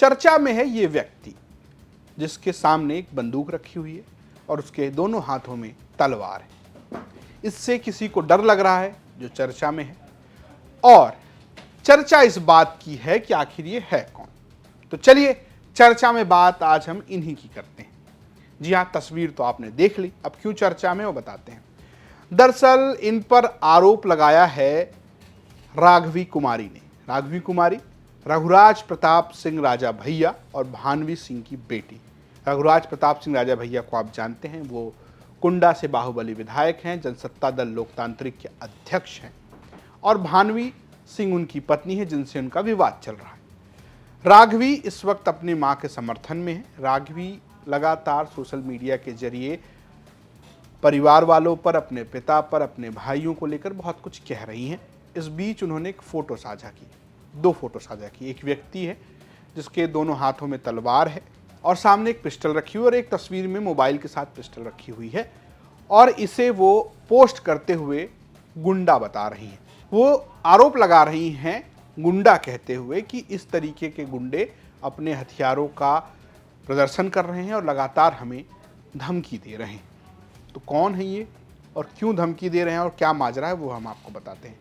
चर्चा में है ये व्यक्ति जिसके सामने एक बंदूक रखी हुई है और उसके दोनों हाथों में तलवार है। इससे किसी को डर लग रहा है जो चर्चा में है, और चर्चा इस बात की है कि आखिर ये है कौन। तो चलिए चर्चा में बात आज हम इन्हीं की करते हैं। जी हाँ, तस्वीर तो आपने देख ली, अब क्यों चर्चा में वो बताते हैं। दरअसल इन पर आरोप लगाया है राघवी कुमारी ने। राघवी कुमारी रघुराज प्रताप सिंह राजा भैया और भानवी सिंह की बेटी। रघुराज प्रताप सिंह राजा भैया को आप जानते हैं, वो कुंडा से बाहुबली विधायक हैं, जनसत्ता दल लोकतांत्रिक के अध्यक्ष हैं, और भानवी सिंह उनकी पत्नी है जिनसे उनका विवाद चल रहा है। राघवी इस वक्त अपनी मां के समर्थन में है। राघवी लगातार सोशल मीडिया के जरिए परिवार वालों पर, अपने पिता पर, अपने भाइयों को लेकर बहुत कुछ कह रही हैं। इस बीच उन्होंने एक फ़ोटो साझा की, 2 फोटो साझा की। एक व्यक्ति है जिसके दोनों हाथों में तलवार है और सामने एक पिस्टल रखी हुई, और एक तस्वीर में मोबाइल के साथ पिस्टल रखी हुई है, और इसे वो पोस्ट करते हुए गुंडा बता रही हैं। वो आरोप लगा रही हैं गुंडा कहते हुए कि इस तरीके के गुंडे अपने हथियारों का प्रदर्शन कर रहे हैं और लगातार हमें धमकी दे रहे हैं। तो कौन है ये और क्यों धमकी दे रहे हैं और क्या माजरा है वो हम आपको बताते हैं।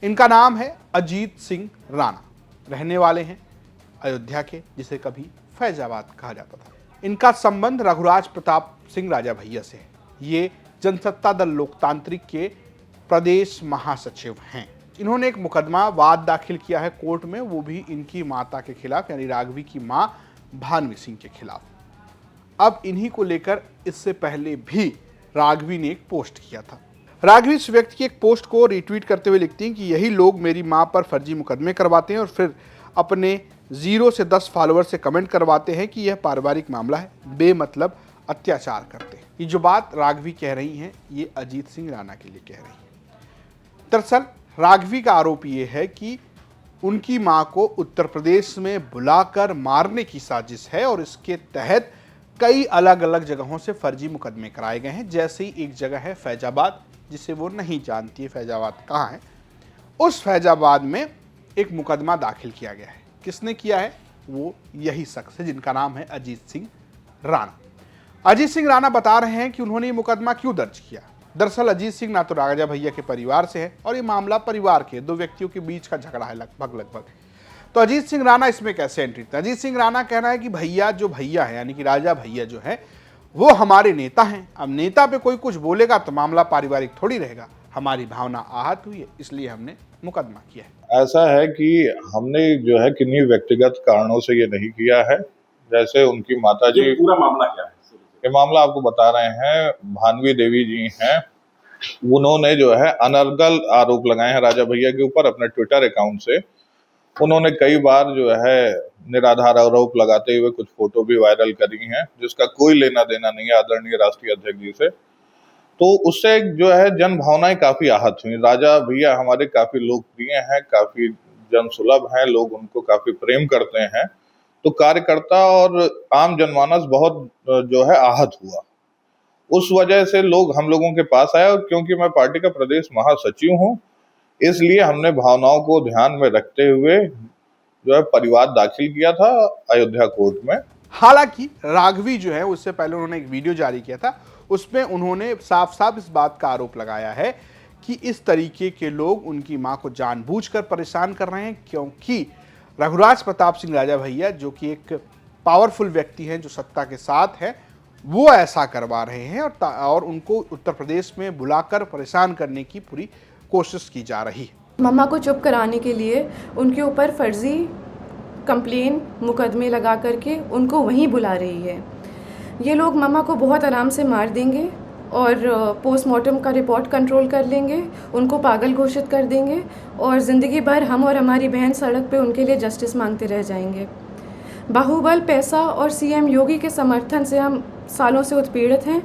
इनका नाम है अजीत सिंह राणा, रहने वाले हैं अयोध्या के, जिसे कभी फैजाबाद कहा जाता था। इनका संबंध रघुराज प्रताप सिंह राजा भैया से है। ये जनसत्ता दल लोकतांत्रिक के प्रदेश महासचिव हैं। इन्होंने एक मुकदमा वाद दाखिल किया है कोर्ट में, वो भी इनकी माता के खिलाफ, यानी राघवी की मां भानवी सिंह के खिलाफ। अब इन्हीं को लेकर इससे पहले भी राघवी ने एक पोस्ट किया था। राघवी इस व्यक्ति की एक पोस्ट को रिट्वीट करते हुए लिखती हैं कि यही लोग मेरी मां पर फर्जी मुकदमे करवाते हैं और फिर अपने 0 से 10 फॉलोअर से कमेंट करवाते हैं कि यह पारिवारिक मामला है, बेमतलब अत्याचार करते हैं। ये जो बात राघवी कह रही हैं, ये अजीत सिंह राणा के लिए कह रही हैं। दरअसल राघवी का आरोप ये है कि उनकी मां को उत्तर प्रदेश में बुलाकर मारने की साजिश है और इसके तहत कई अलग अलग जगहों से फर्जी मुकदमे कराए गए हैं। जैसे ही एक जगह है फैजाबाद, जिसे वो नहीं जानती है फैजाबाद कहाँ है, उस फैजाबाद में एक मुकदमा दाखिल किया गया है। किसने किया है? वो यही शख्स है जिनका नाम है अजीत सिंह राणा। अजीत सिंह राणा बता रहे हैं कि उन्होंने ये मुकदमा क्यों दर्ज किया। दरअसल अजीत सिंह ना तो राजा भैया के परिवार से है, और ये मामला परिवार के 2 व्यक्तियों के बीच का झगड़ा है लगभग। तो अजीत सिंह राणा इसमें कैसे एंट्री था? अजीत सिंह राणा कहना है कि भैया जो भैया है, यानी कि राजा भैया जो है, वो हमारे नेता हैं। अब नेता पे कोई कुछ बोलेगा तो मामला पारिवारिक थोड़ी रहेगा। हमारी भावना आहत हुई है, इसलिए हमने मुकदमा किया है। ऐसा है कि हमने जो है किन्हीं व्यक्तिगत कारणों से ये नहीं किया है। जैसे उनकी माताजी, पूरा मामला क्या है? ये मामला आपको बता रहे हैं, भानवी देवी जी हैं, उन्होंने जो है अनर्गल आरोप लगाए हैं राजा भैया के ऊपर अपने ट्विटर अकाउंट से। उन्होंने कई बार जो है निराधार आरोप लगाते हुए कुछ फोटो भी वायरल करी हैं, जिसका कोई लेना देना नहीं है आदरणीय राष्ट्रीय अध्यक्ष जी से। तो उससे जो है जन भावनाएं काफी आहत हुई। राजा भैया हमारे काफी लोकप्रिय हैं, काफी जन सुलभ हैं, लोग उनको काफी प्रेम करते हैं। तो कार्यकर्ता और आम जनमानस बहुत जो है आहत हुआ। उस वजह से लोग हम लोगों के पास आए, और क्योंकि मैं पार्टी का प्रदेश महासचिव हूं, इसलिए हमने भावनाओं को ध्यान में रखते हुए जो है परिवाद दाखिल किया था अयोध्या कोर्ट में। हालांकि राघवी जो है, उससे पहले उन्होंने एक वीडियो जारी किया था, उसमें उन्होंने साफ साफ इस बात का आरोप लगाया है कि इस तरीके के लोग उनकी मां को जानबूझकर परेशान कर रहे हैं, क्योंकि रघुराज प्रताप सिंह राजा भैया जो कि एक पावरफुल व्यक्ति हैं, जो सत्ता के साथ हैं, वो ऐसा करवा रहे हैं और उनको उत्तर प्रदेश में बुलाकर परेशान करने की पूरी कोशिश की जा रही है। मम्मा को चुप कराने के लिए उनके ऊपर फर्जी कंप्लेन मुकदमे लगा करके उनको वहीं बुला रही है। ये लोग मम्मा को बहुत आराम से मार देंगे और पोस्टमार्टम का रिपोर्ट कंट्रोल कर लेंगे, उनको पागल घोषित कर देंगे, और ज़िंदगी भर हम और हमारी बहन सड़क पे उनके लिए जस्टिस मांगते रह जाएंगे। बाहुबल, पैसा और सीएम योगी के समर्थन से हम सालों से उत्पीड़ित हैं।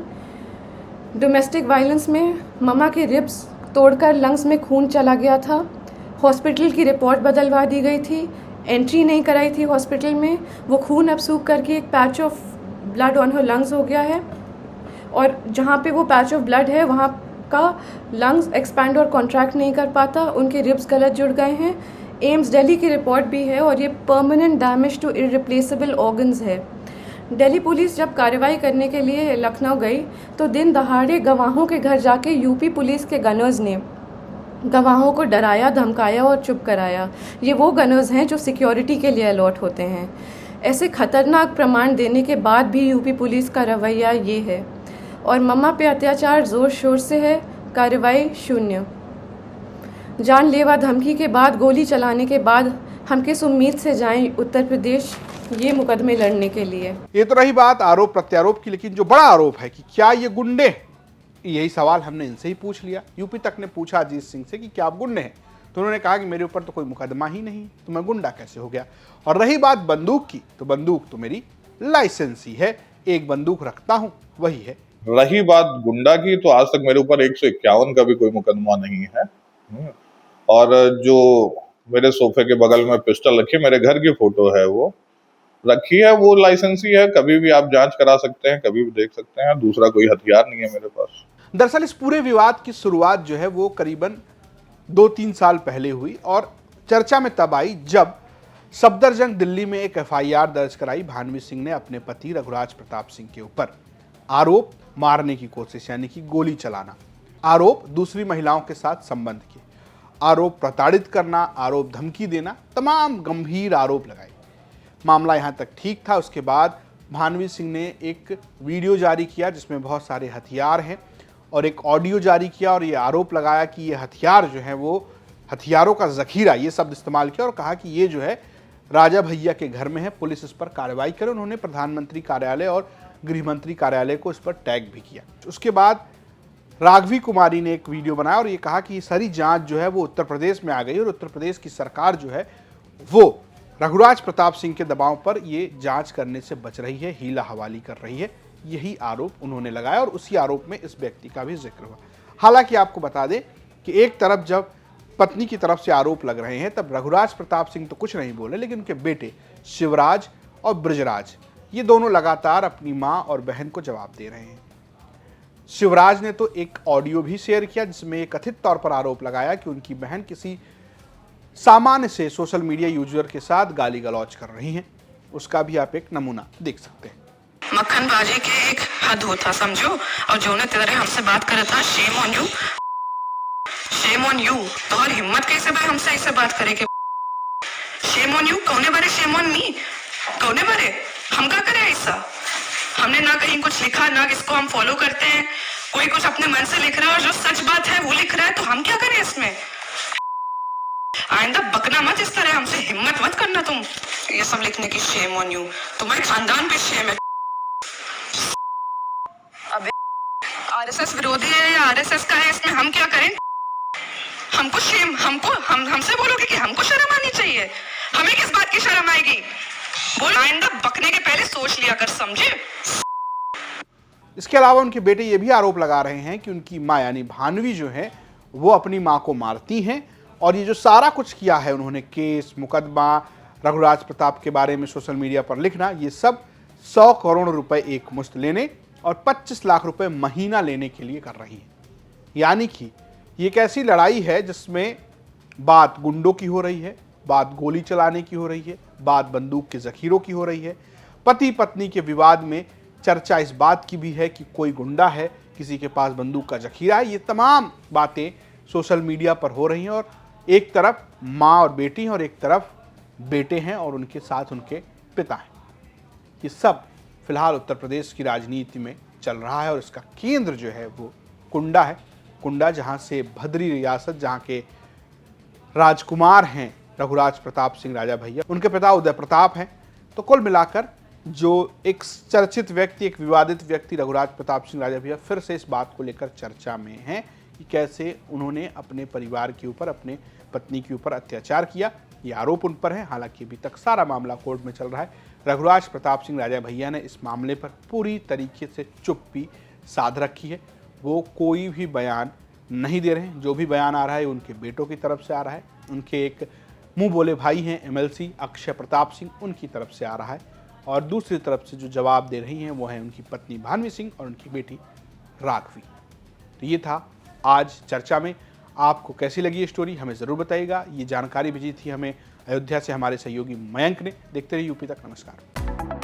डोमेस्टिक वायलेंस में मम्मा के रिब्स तोड़कर लंग्स में खून चला गया था। हॉस्पिटल की रिपोर्ट बदलवा दी गई थी, एंट्री नहीं कराई थी हॉस्पिटल में। वो खून अब सूख करके एक patch of blood on her lungs हो गया है, और जहाँ पे वो पैच ऑफ ब्लड है वहाँ का लंग्स एक्सपैंड और कॉन्ट्रैक्ट नहीं कर पाता। उनके रिब्स गलत जुड़ गए हैं। एम्स दिल्ली की रिपोर्ट भी है और ये permanent damage to irreplaceable organs है। दिल्ली पुलिस जब कार्रवाई करने के लिए लखनऊ गई तो दिन दहाड़े गवाहों के घर जाके यूपी पुलिस के गनर्स ने गवाहों को डराया, धमकाया और चुप कराया। ये वो गनर्स हैं जो सिक्योरिटी के लिए अलॉट होते हैं। ऐसे खतरनाक प्रमाण देने के बाद भी यूपी पुलिस का रवैया ये है। और मम्मा पे अत्याचार ज़ोर शोर से है, कार्रवाई शून्य। जानलेवा धमकी के बाद, गोली चलाने के बाद हम किस उम्मीद से जाएं उत्तर प्रदेश ये मुकदमे लड़ने के लिए। ये तो रही बात आरोप प्रत्यारोप की, लेकिन जो बड़ा आरोप है कि क्या ये गुंडे, यही सवाल हमने इनसे ही पूछ लिया। यूपी तक ने पूछा अजीत सिंह से कि क्या आप गुंडे हैं, तो उन्होंने कहा कि मेरे ऊपर तो कोई मुकदमा ही नहीं, तो मैं गुंडा कैसे हो गया। और रही बात बंदूक की, तो बंदूक तो मेरी लाइसेंस ही है, एक बंदूक रखता हूं वही है। रही बात गुंडा की, तो आज तक मेरे ऊपर 151 का भी कोई मुकदमा नहीं है। और जो मेरे सोफे के बगल में पिस्टल रखी, मेरे घर की फोटो है वो रखी है, वो लाइसेंस ही है। कभी भी आप जांच करा सकते हैं, कभी भी देख सकते हैं। दूसरा कोई हथियार नहीं है मेरे पास। दरअसल इस पूरे विवाद की शुरुआत जो है वो करीबन 2-3 साल पहले हुई और चर्चा में तब आई जब सफदरजंग दिल्ली में एक एफआईआर दर्ज कराई भानवी सिंह ने अपने पति रघुराज प्रताप सिंह के ऊपर। आरोप मारने की कोशिश, यानी कि गोली चलाना, आरोप दूसरी महिलाओं के साथ संबंध के, आरोप प्रताड़ित करना, आरोप धमकी देना, तमाम गंभीर आरोप लगाए। मामला यहां तक ठीक था। उसके बाद भानवी सिंह ने एक वीडियो जारी किया जिसमें बहुत सारे हथियार हैं और एक ऑडियो जारी किया और ये आरोप लगाया कि ये हथियार जो है वो हथियारों का जखीरा, ये शब्द इस्तेमाल किया और कहा कि ये जो है राजा भैया के घर में है, पुलिस इस पर कार्रवाई करे। उन्होंने प्रधानमंत्री कार्यालय और गृह मंत्री कार्यालय को इस पर टैग भी किया। उसके बाद राघवी कुमारी ने एक वीडियो बनाया और ये कहा कि ये सारी जांच जो है वो उत्तर प्रदेश में आ गई और उत्तर प्रदेश की सरकार जो है वो रघुराज प्रताप सिंह के दबाव पर ये जांच करने से बच रही है, हीला हवाली कर रही है। यही आरोप उन्होंने लगाया और उसी आरोप में इस व्यक्ति का भी जिक्र हुआ। हालांकि आपको बता दें कि एक तरफ जब पत्नी की तरफ से आरोप लग रहे हैं तब रघुराज प्रताप सिंह तो कुछ नहीं बोले, लेकिन उनके बेटे शिवराज और ब्रजराज ये दोनों लगातार अपनी मां और बहन को जवाब दे रहे हैं। शिवराज ने तो एक ऑडियो भी शेयर किया जिसमें एक कथित तौर पर आरोप लगाया कि उनकी बहन किसी सामान्य से सोशल मीडिया यूजर के साथ गाली गलौज कर रही हैं। उसका भी आप एक नमूना देख सकते हैं। मक्खनबाजी के एक हद होता समझो, और जो ने तेरे हमसे बात करे था, shame on you, shame on you. तो और हिम्मत कैसे भाई हमसे ऐसे बात करे के शेम ऑन यू, कौने बारे शेम ऑन मी, कौने बारे हम क्या करे ऐसा। हमने ना कहीं कुछ लिखा, ना किसको हम फॉलो करते हैं। कोई कुछ अपने मन से लिख रहा है और जो सच बात है वो लिख रहा है, तो हम क्या करें इसमें। आइंदा बकना मत इस तरह, हमसे हिम्मत मत करना तुम ये सब लिखने की। शेम ऑन यू, तुम्हारे खानदान पे शेम है। अबे आरएसएस विरोधी है या आरएसएस का है, इसमें हम क्या करें। हमको शेम, हमसे बोलोगे कि हमको शर्म आनी चाहिए। हमें किस बात की शर्म आएगी। बोल, आइंदा बकने के पहले सोच लिया कर, समझे। इसके अलावा उनके बेटे ये भी आरोप लगा रहे हैं कि उनकी मां यानी भानवी जो है वो अपनी मां को मारती हैं और ये जो सारा कुछ किया है उन्होंने, केस, मुकदमा, रघुराज प्रताप के बारे में सोशल मीडिया पर लिखना, ये सब 100 करोड़ रुपए एक मुश्त लेने और 25 लाख रुपए महीना लेने के लिए कर रही है। यानी कि ये एक ऐसी लड़ाई है जिसमें बात गुंडों की हो रही है, बात गोली चलाने की हो रही है, बात बंदूक के जखीरों की हो रही है। पति पत्नी के विवाद में चर्चा इस बात की भी है कि कोई गुंडा है, किसी के पास बंदूक का जखीरा है। ये तमाम बातें सोशल मीडिया पर हो रही हैं और एक तरफ माँ और बेटी हैं और एक तरफ बेटे हैं और उनके साथ उनके पिता हैं। ये सब फिलहाल उत्तर प्रदेश की राजनीति में चल रहा है और इसका केंद्र जो है वो कुंडा है। कुंडा जहाँ से भद्री रियासत, जहाँ के राजकुमार हैं रघुराज प्रताप सिंह राजा भैया, उनके पिता उदय प्रताप हैं। तो कुल मिलाकर जो एक चर्चित व्यक्ति, एक विवादित व्यक्ति रघुराज प्रताप सिंह राजा भैया फिर से इस बात को लेकर चर्चा में हैं कि कैसे उन्होंने अपने परिवार के ऊपर, अपने पत्नी के ऊपर अत्याचार किया। ये आरोप उन पर है। हालांकि अभी तक सारा मामला कोर्ट में चल रहा है। रघुराज प्रताप सिंह राजा भैया ने इस मामले पर पूरी तरीके से चुप्पी साध रखी है। वो कोई भी बयान नहीं दे रहे हैं। जो भी बयान आ रहा है उनके बेटों की तरफ से आ रहा है। उनके एक मुंह बोले भाई हैं एमएलसी अक्षय प्रताप सिंह, उनकी तरफ से आ रहा है। और दूसरी तरफ से जो जवाब दे रही हैं वो है उनकी पत्नी भानवी सिंह और उनकी बेटी राघवी। तो ये था आज चर्चा में। आपको कैसी लगी ये स्टोरी हमें ज़रूर बताइएगा। ये जानकारी भेजी थी हमें अयोध्या से हमारे सहयोगी मयंक ने। देखते रहिए यूपी तक। नमस्कार।